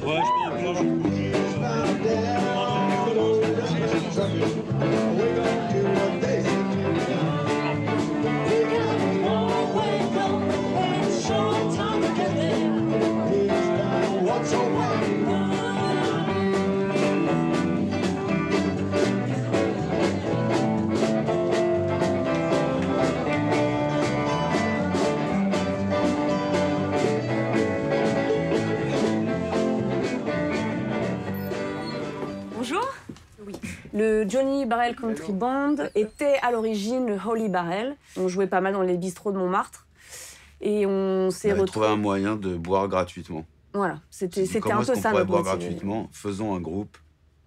Ouais, je pense que Bonjour. Oui. Le Johnny Barrel Country Band était à l'origine le Holy Barrel. On jouait pas mal dans les bistrots de Montmartre. Et on s'est retrouvé retrouvé un moyen de boire gratuitement. Voilà, c'était un peu ça Comment est-ce qu'on pourrait boire motivation. gratuitement? Faisons un groupe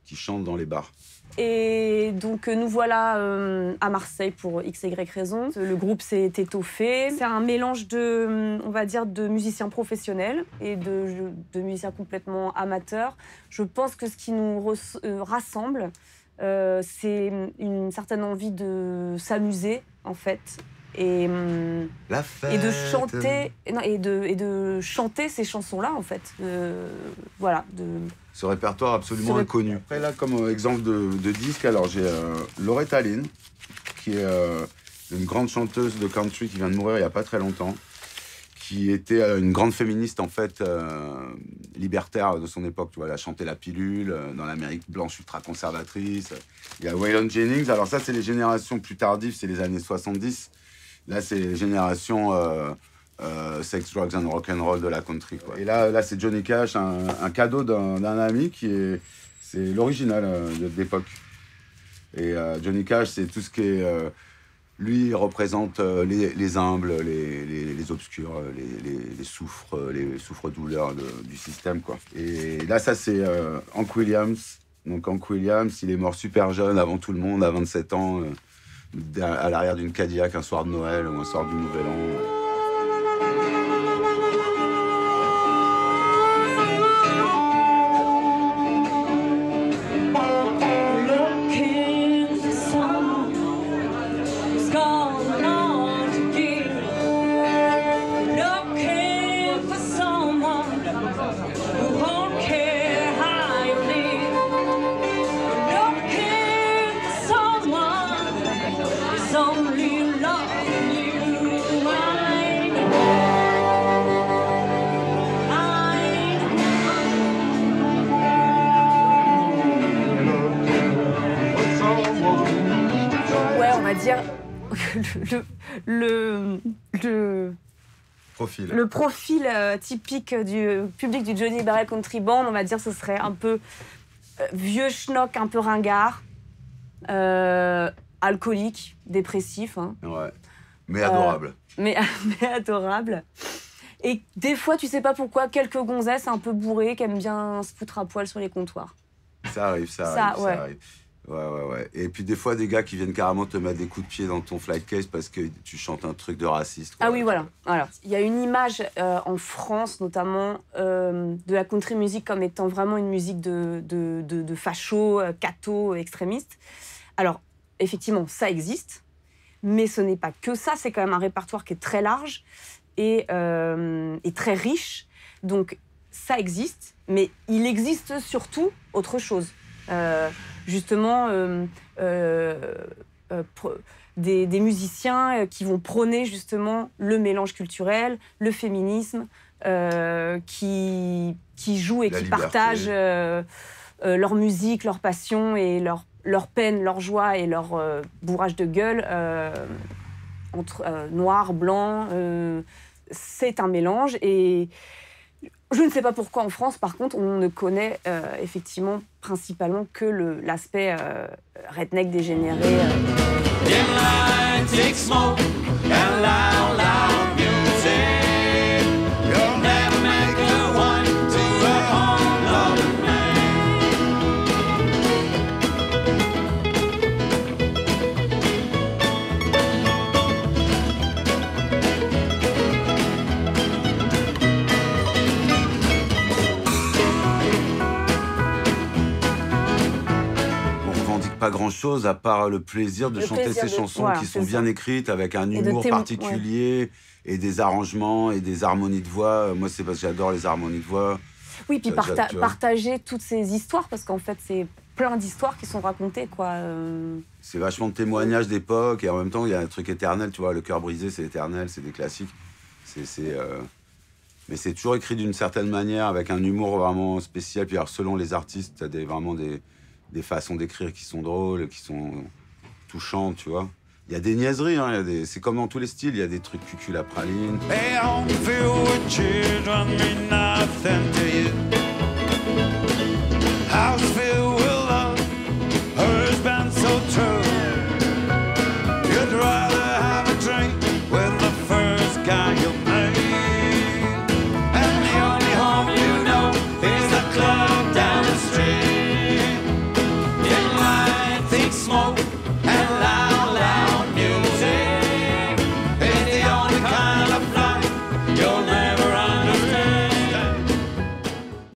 qui chante dans les bars. Et donc nous voilà à Marseille pour XY raison. Le groupe s'est étoffé. C'est un mélange de, on va dire, de musiciens professionnels et de musiciens complètement amateurs. Je pense que ce qui nous rassemble, c'est une certaine envie de s'amuser, en fait. Et de chanter et de chanter ces chansons-là, en fait. Voilà. Ce répertoire absolument inconnu. Après, là, comme exemple de disque, alors j'ai Loretta Lynn, qui est une grande chanteuse de country qui vient de mourir il n'y a pas très longtemps, qui était une grande féministe, en fait, libertaire de son époque. Tu vois, elle a chanté La Pilule dans l'Amérique blanche ultra-conservatrice. Il y a Waylon Jennings. Alors ça, c'est les générations plus tardives, c'est les années 70. Là, c'est les générations sex, drugs and rock'n'roll de la country, quoi. Et là c'est Johnny Cash, un cadeau d'un ami c'est l'original de l'époque. Et Johnny Cash, c'est tout ce qui est... lui, il représente les humbles, les obscurs, les souffres-douleurs du système, quoi. Et là, ça, c'est Hank Williams. Donc, Hank Williams, il est mort super jeune, avant tout le monde, à 27 ans, à l'arrière d'une Cadillac un soir de Noël ou un soir du Nouvel An. Le profil typique du public du Johnny Barrel Country Band, on va dire, ce serait un peu vieux schnock, un peu ringard, alcoolique, dépressif. Hein. Ouais, mais adorable. Mais adorable. Et des fois, tu sais pas pourquoi, quelques gonzesses un peu bourrées qui aiment bien se foutre à poil sur les comptoirs. Ça arrive. Ouais. Et puis des fois, des gars qui viennent carrément te mettre des coups de pied dans ton flight case parce que tu chantes un truc de raciste, quoi. Ah oui, voilà. Alors, il y a une image en France, notamment, de la country music comme étant vraiment une musique de fachos, cathos, extrémistes. Alors, effectivement, ça existe, mais ce n'est pas que ça. C'est quand même un répertoire qui est très large et très riche. Donc, ça existe, mais il existe surtout autre chose. Justement, des musiciens qui vont prôner justement le mélange culturel, le féminisme, qui jouent et qui partagent leur musique, leur passion et leur peine, leur joie et leur bourrage de gueule entre noir, blanc. C'est un mélange et je ne sais pas pourquoi en France, par contre, on ne connaît effectivement principalement que l'aspect redneck dégénéré. Pas grand-chose à part le plaisir de chanter ces chansons qui sont bien écrites avec un humour particulier et des arrangements et des harmonies de voix. Moi, c'est parce que j'adore les harmonies de voix. Oui, puis partager toutes ces histoires, parce qu'en fait, c'est plein d'histoires qui sont racontées, quoi. C'est vachement de témoignages d'époque, et en même temps, il y a un truc éternel, tu vois. Le cœur brisé, c'est éternel, c'est des classiques. Mais c'est toujours écrit d'une certaine manière, avec un humour vraiment spécial. Puis alors, selon les artistes, t'as vraiment des façons d'écrire qui sont drôles, qui sont touchantes, tu vois. Il y a des niaiseries, hein, c'est comme dans tous les styles, il y a des trucs cucul à praline.